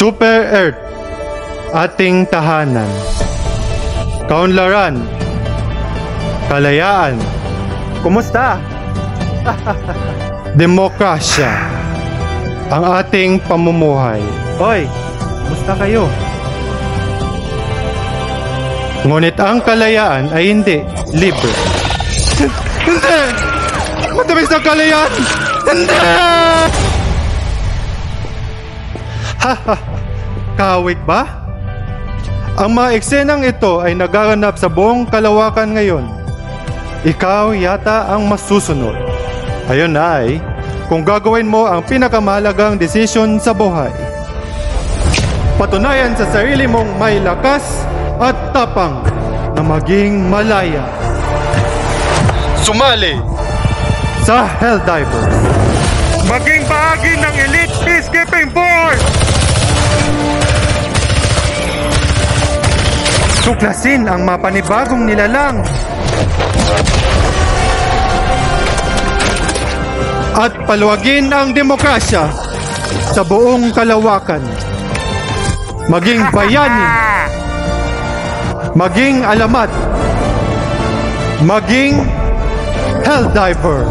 Super Earth, ating tahanan. Kaunlaran, kalayaan. Kumusta? Demokrasya, ang ating pamumuhay. Hoy, kumusta kayo? Ngunit ang kalayaan ay hindi libre. Hindi! Matamis na kalayaan! Hindi! Haha! Kahawig ba? Ang mga eksenang ito ay nagaganap sa buong kalawakan ngayon. Ikaw yata ang masusunod. Ayun ay, kung gagawin mo ang pinakamahalagang desisyon sa buhay. Patunayan sa sarili mong may lakas at tapang na maging malaya. Sumali sa Helldivers. Maging bahagi ng Elite Peacekeeping Force. Tuklasin ang mapanibagong nilalang. At paluwagin ang demokrasya sa buong kalawakan. Maging bayani. Maging alamat. Maging Helldiver.